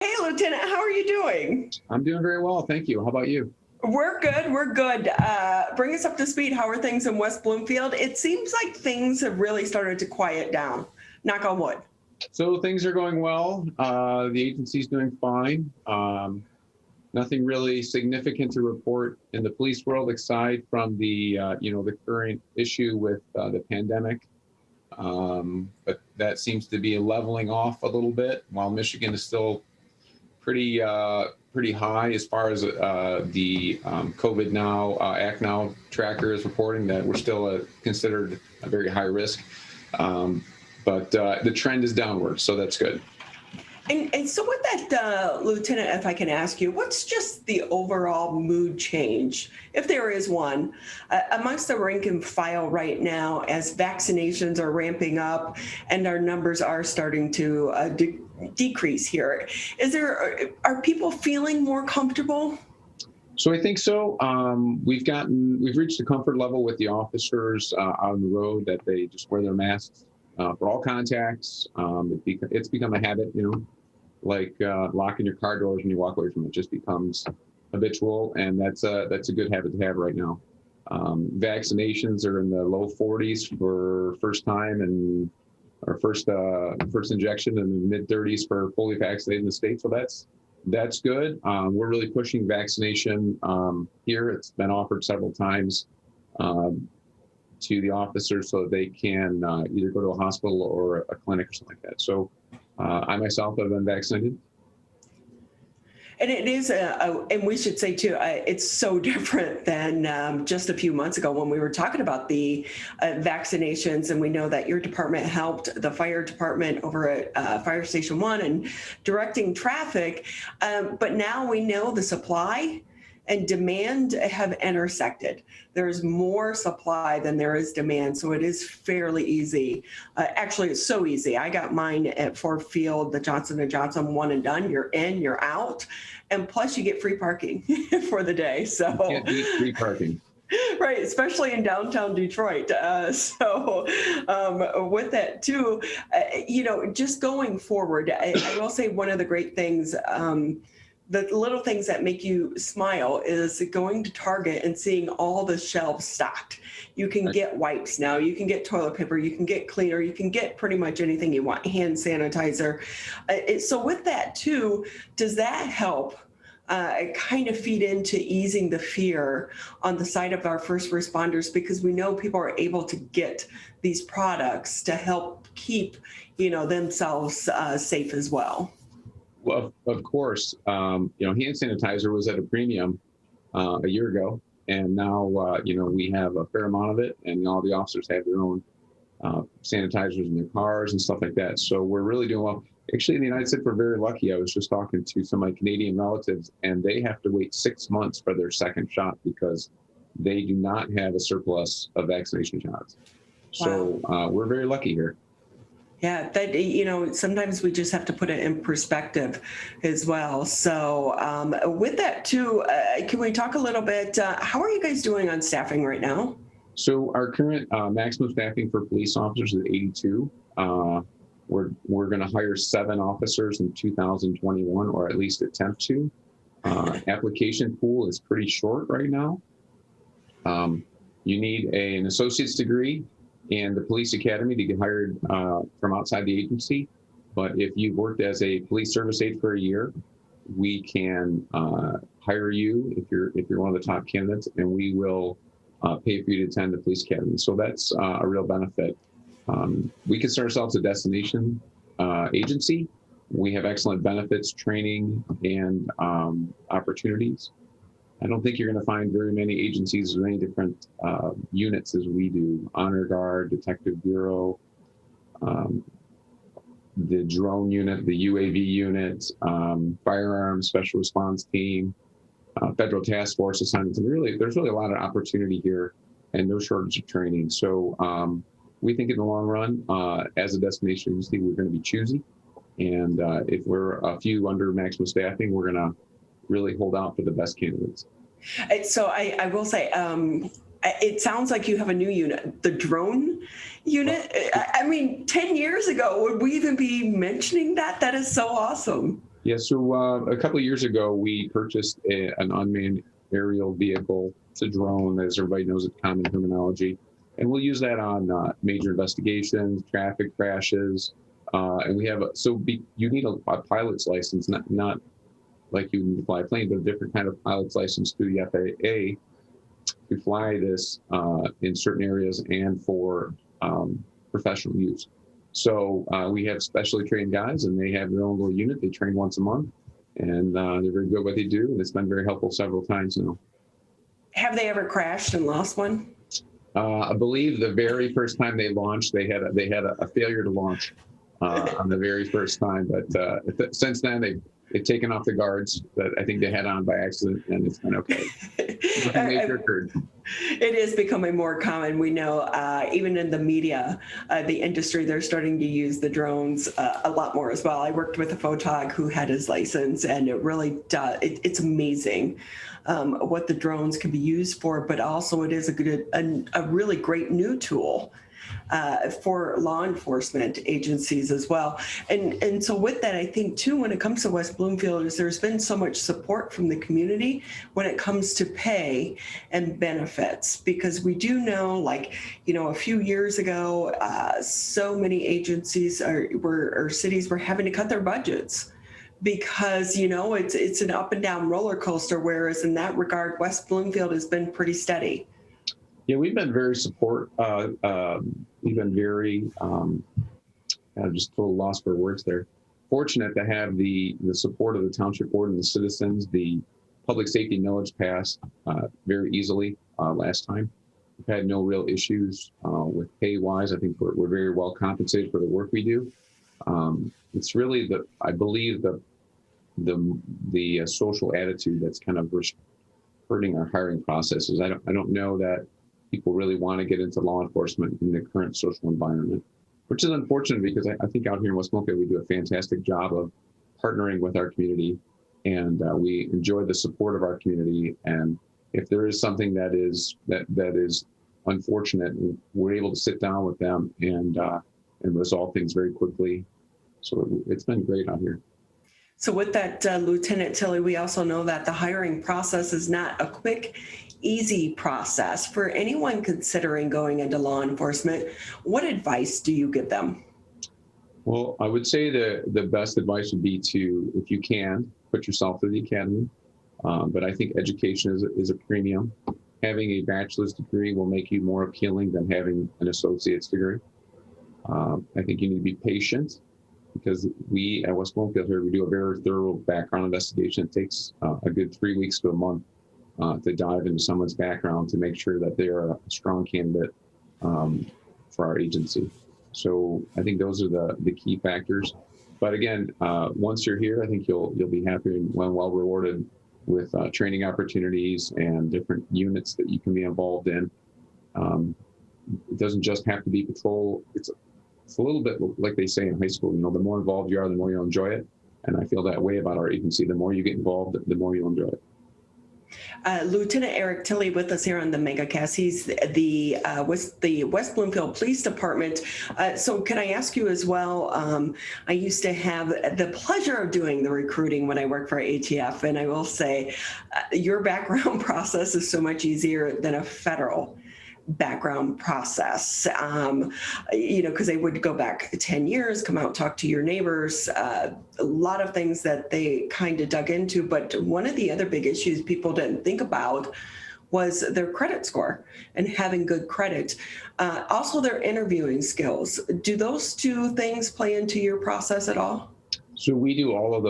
Hey, Lieutenant, how are you doing? I'm doing very well, thank you. How about you? We're good. We're good. Bring us up to speed. How are things in West Bloomfield? It seems like things have really started to quiet down. Knock on wood. So things are going well. The agency's doing fine. Nothing really significant to report in the police world aside from the current issue with the pandemic. But that seems to be leveling off a little bit, while Michigan is still pretty high as far as the COVID Now Act Now tracker is reporting that we're still considered a very high risk. But the trend is downward, so that's good. And so with that, Lieutenant, if I can ask you, what's just the overall mood change, if there is one, amongst the rank and file right now as vaccinations are ramping up and our numbers are starting to decrease here? Are people feeling more comfortable? So I think so. We've reached a comfort level with the officers on the road that they just wear their masks for all contacts. It's become a habit, like locking your car doors when you walk away from it just becomes habitual, and that's a good habit to have right now. Vaccinations are in the low 40s for first time, and our first injection in the mid 30s for fully vaccinated in the state. So that's good. We're really pushing vaccination here. It's been offered several times to the officers so that they can either go to a hospital or a clinic or something like that. So I myself have been vaccinated. And it is, and we should say too, it's so different than just a few months ago when we were talking about the vaccinations. And we know that your department helped the fire department over at Fire Station 1 and directing traffic. But now we know the supply and demand have intersected. There's more supply than there is demand, so it is fairly easy. Actually, it's so easy. I got mine at Ford Field, the Johnson & Johnson one and done. You're in, you're out, and plus you get free parking for the day. So you can't beat free parking. Right, especially in downtown Detroit. So with that too, just going forward, I will say one of the great things, the little things that make you smile is going to Target and seeing all the shelves stocked. You can get wipes now, you can get toilet paper, you can get cleaner, you can get pretty much anything you want, hand sanitizer. So with that too, does that help kind of feed into easing the fear on the side of our first responders, because we know people are able to get these products to help keep, themselves safe as well? Well, of course, hand sanitizer was at a premium a year ago, and now, we have a fair amount of it, and all the officers have their own sanitizers in their cars and stuff like that. So we're really doing well. Actually, in the United States, we're very lucky. I was just talking to some of my Canadian relatives, and they have to wait 6 months for their second shot because they do not have a surplus of vaccination shots. Wow. So we're very lucky here. Yeah, that, sometimes we just have to put it in perspective as well. So with that too, can we talk a little bit, how are you guys doing on staffing right now? So our current maximum staffing for police officers is 82. We're going to hire 7 officers in 2021, or at least attempt to. Application pool is pretty short right now. You need an associate's degree and the police academy to get hired from outside the agency. But if you've worked as a police service aide for a year, we can hire you if you're one of the top candidates, and we will pay for you to attend the police academy. So that's a real benefit. We consider ourselves a destination agency. We have excellent benefits, training, and opportunities. I don't think you're going to find very many agencies with any different units as we do. Honor Guard, Detective Bureau, the drone unit, the UAV unit, firearms, special response team, federal task force assignments. And there's really a lot of opportunity here and no shortage of training. So we think in the long run, as a destination agency, we're going to be choosy. And if we're a few under maximum staffing, we're going to really hold out for the best candidates. So I will say, it sounds like you have a new unit, the drone unit. I mean, 10 years ago, would we even be mentioning that? That is so awesome. Yeah, so a couple of years ago, we purchased an unmanned aerial vehicle. It's a drone, as everybody knows, it's common terminology. And we'll use that on major investigations, traffic crashes. And we have, you need a pilot's license, not like you need to fly a plane, but a different kind of pilot's license through the FAA to fly this in certain areas and for professional use. So we have specially trained guys, and they have their own little unit. They train once a month, and they're very good at what they do, and it's been very helpful several times now. Have they ever crashed and lost one? I believe the very first time they launched, they had a failure to launch on the very first time. But since then, they've taken off the guards that I think they had on by accident, and it's been okay. Nothing major occurred. It is becoming more common. We know even in the media, the industry, they're starting to use the drones a lot more as well. I worked with a photog who had his license, and it really does. It's amazing what the drones can be used for, but also it is a really great new tool for law enforcement agencies as well. And so with that, I think too, when it comes to West Bloomfield, is there's been so much support from the community when it comes to pay and benefits, because we do know, like, a few years ago, so many agencies or cities were having to cut their budgets because, it's an up and down roller coaster, whereas in that regard, West Bloomfield has been pretty steady. Yeah, we've been very we've been very, just a little lost for words there. Fortunate to have the support of the township board and the citizens. The public safety millage passed very easily last time. We've had no real issues with pay wise. I think we're very well compensated for the work we do. It's really I believe the social attitude that's kind of hurting our hiring processes. I don't know that people really want to get into law enforcement in the current social environment, which is unfortunate because I think out here in West Bloomfield, we do a fantastic job of partnering with our community, and we enjoy the support of our community. And if there is something that is unfortunate, we're able to sit down with them and resolve things very quickly. So it's been great out here. So with that, Lieutenant Tilli, we also know that the hiring process is not a quick, easy process. For anyone considering going into law enforcement, what advice do you give them? Well, I would say the best advice would be to, if you can, put yourself through the academy. But I think education is a premium. Having a bachelor's degree will make you more appealing than having an associate's degree. I think you need to be patient, because we at West Bloomfield here, we do a very thorough background investigation. It takes a good 3 weeks to a month to dive into someone's background to make sure that they are a strong candidate for our agency. So I think those are the key factors. But again, once you're here, I think you'll be happy and well rewarded with training opportunities and different units that you can be involved in. It doesn't just have to be patrol. It's a little bit like they say in high school, the more involved you are, the more you'll enjoy it. And I feel that way about our agency. The more you get involved, the more you'll enjoy it. Lieutenant Erik Tilli with us here on the MegaCast. He's the West Bloomfield Police Department. So can I ask you as well, I used to have the pleasure of doing the recruiting when I worked for ATF, and I will say your background process is so much easier than a federal background process, because they would go back 10 years, come out, talk to your neighbors, a lot of things that they kind of dug into. But one of the other big issues people didn't think about was their credit score and having good credit. Also their interviewing skills. Do those two things play into your process at all? So we do all of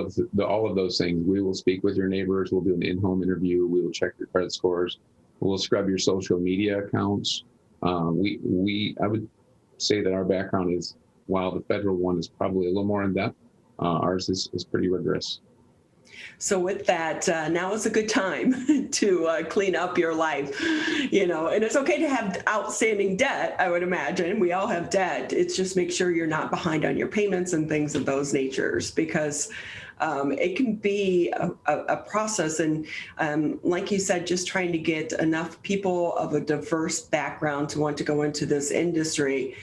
those things. We will speak with your neighbors. We'll do an in-home interview. We will check your credit scores. We'll scrub your social media accounts. I would say that our background is, while the federal one is probably a little more in depth, ours is pretty rigorous. So with that, now is a good time to clean up your life, and it's okay to have outstanding debt, I would imagine. We all have debt. It's just make sure you're not behind on your payments and things of those natures, because it can be a process. And like you said, just trying to get enough people of a diverse background to want to go into this industry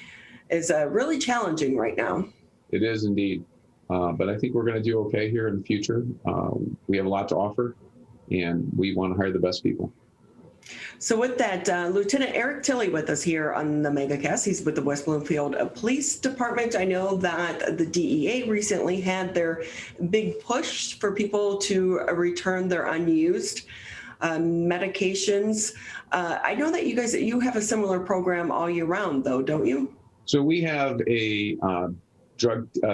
is really challenging right now. It is indeed. But I think we're going to do okay here in the future. We have a lot to offer, and we want to hire the best people. So with that, Lieutenant Erik Tilli with us here on the MegaCast. He's with the West Bloomfield Police Department. I know that the DEA recently had their big push for people to return their unused medications. I know that you have a similar program all year round, though, don't you? So we have a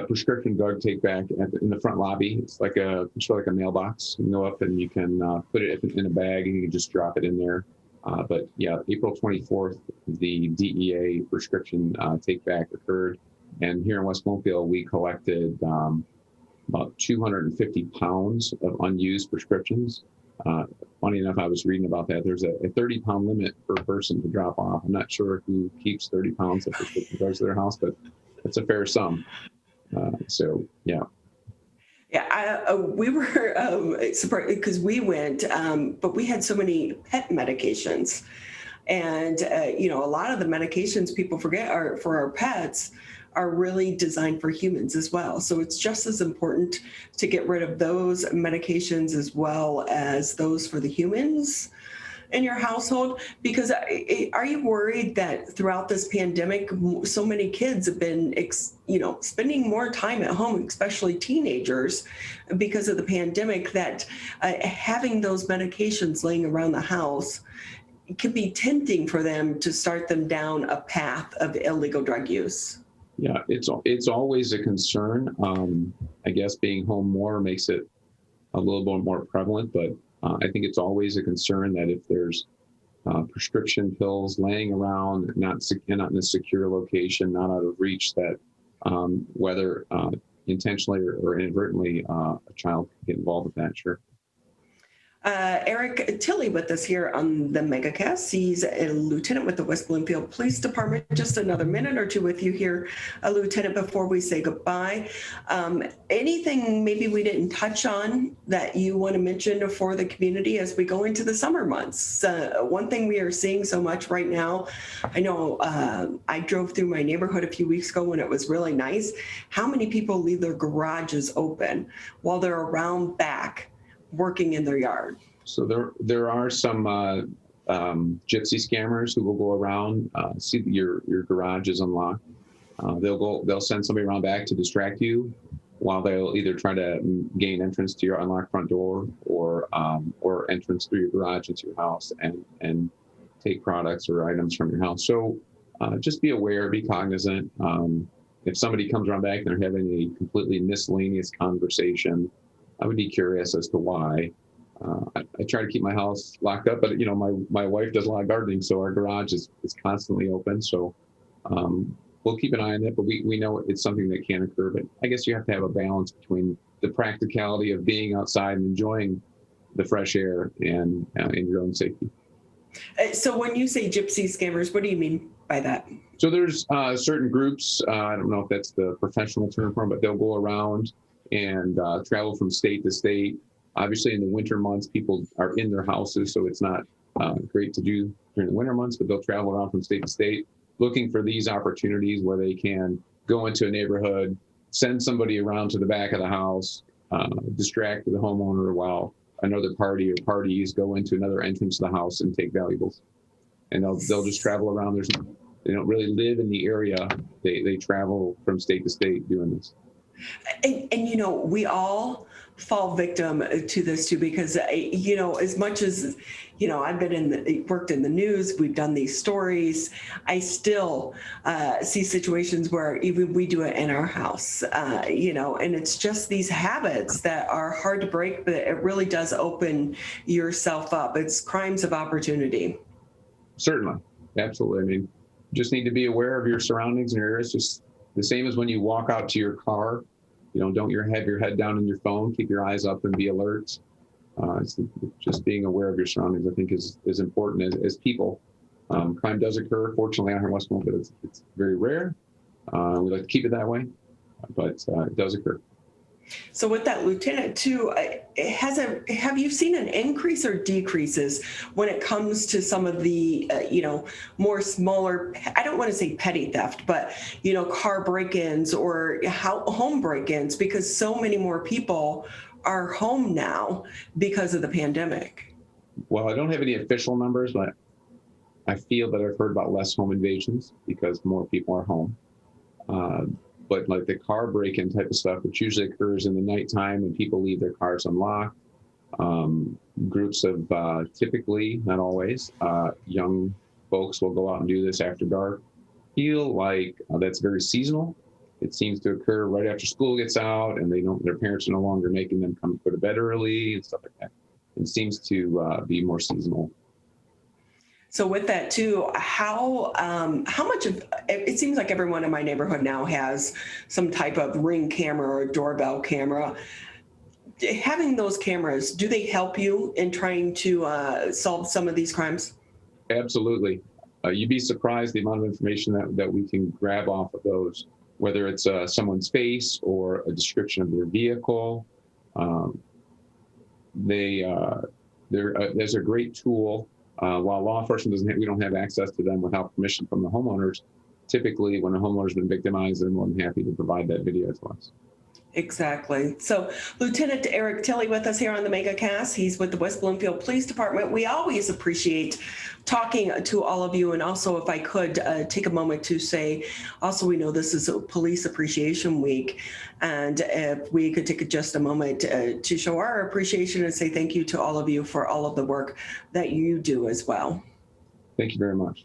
prescription drug take back in the front lobby. It's like a mailbox. You can go up and you can put it in a bag and you can just drop it in there. But yeah, April 24th, the DEA prescription take back occurred. And here in West Bloomfield, we collected about 250 pounds of unused prescriptions. Funny enough, I was reading about that. There's a 30-pound limit per person to drop off. I'm not sure who keeps 30 pounds of prescription drugs at their house, but it's a fair sum. So, yeah. Yeah, we were surprised because we went, but we had so many pet medications. And, a lot of the medications people forget are for our pets are really designed for humans as well. So it's just as important to get rid of those medications as well as those for the humans in your household, because are you worried that throughout this pandemic, so many kids have been, spending more time at home, especially teenagers, because of the pandemic, that having those medications laying around the house can be tempting for them to start them down a path of illegal drug use? Yeah, it's always a concern. I guess being home more makes it a little bit more prevalent, but I think it's always a concern that if there's prescription pills laying around, not in a secure location, not out of reach, that whether intentionally or inadvertently, a child can get involved with that, sure. Erik Tilli with us here on the MegaCast. He's a lieutenant with the West Bloomfield Police Department. Just another minute or two with you here, Lieutenant, before we say goodbye. Anything maybe we didn't touch on that you want to mention for the community as we go into the summer months? One thing we are seeing so much right now, I know I drove through my neighborhood a few weeks ago when it was really nice. How many people leave their garages open while they're around back working in their yard? So there are some gypsy scammers who will go around, see your garage is unlocked. They'll send somebody around back to distract you while they'll either try to gain entrance to your unlocked front door or entrance through your garage into your house and take products or items from your house. So just be aware, be cognizant. If somebody comes around back and they're having a completely miscellaneous conversation, I would be curious as to why. I try to keep my house locked up, but my wife does a lot of gardening, so our garage is constantly open. So we'll keep an eye on it, but we know it's something that can occur. But I guess you have to have a balance between the practicality of being outside and enjoying the fresh air and your own safety. So when you say gypsy scammers, what do you mean by that? So there's certain groups, I don't know if that's the professional term for them, but they'll go around and travel from state to state. Obviously, in the winter months, people are in their houses, so it's not great to do during the winter months, but they'll travel around from state to state looking for these opportunities where they can go into a neighborhood, send somebody around to the back of the house, distract the homeowner while another party or parties go into another entrance to the house and take valuables. And they'll just travel around. They don't really live in the area. They travel from state to state doing this. And we all fall victim to this too, because as much as I've been worked in the news, we've done these stories, I still see situations where even we do it in our house, and it's just these habits that are hard to break, but it really does open yourself up. It's crimes of opportunity. Certainly, absolutely. I mean, just need to be aware of your surroundings and your areas. Just the same as when you walk out to your car. Don't have your head down on your phone. Keep your eyes up and be alert. It's just being aware of your surroundings, I think, is important as people. Crime does occur. Fortunately, out here in West Bloomfield, it's very rare. We like to keep it that way, but it does occur. So with that, Lieutenant, too, have you seen an increase or decreases when it comes to some of the, more smaller, I don't want to say petty theft, but, car break-ins or home break-ins, because so many more people are home now because of the pandemic? Well, I don't have any official numbers, but I feel that I've heard about less home invasions because more people are home. But like the car break-in type of stuff, which usually occurs in the nighttime when people leave their cars unlocked, groups of typically, not always, young folks will go out and do this after dark. Feel like that's very seasonal. It seems to occur right after school gets out, and their parents are no longer making them come go to bed early and stuff like that. It seems to be more seasonal. So with that too, how much of it seems like everyone in my neighborhood now has some type of Ring camera or doorbell camera. Having those cameras, do they help you in trying to solve some of these crimes? Absolutely. You'd be surprised the amount of information that we can grab off of those, whether it's someone's face or a description of their vehicle. There's a great tool. While law enforcement we don't have access to them without permission from the homeowners. Typically, when a homeowner's been victimized, they're more than happy to provide that video to us. Exactly. So Lieutenant Erik Tilli with us here on the MegaCast. He's with the West Bloomfield Police Department. We always appreciate talking to all of you. And also, if I could take a moment to say, also, we know this is a Police Appreciation Week. And if we could take just a moment to show our appreciation and say thank you to all of you for all of the work that you do as well. Thank you very much.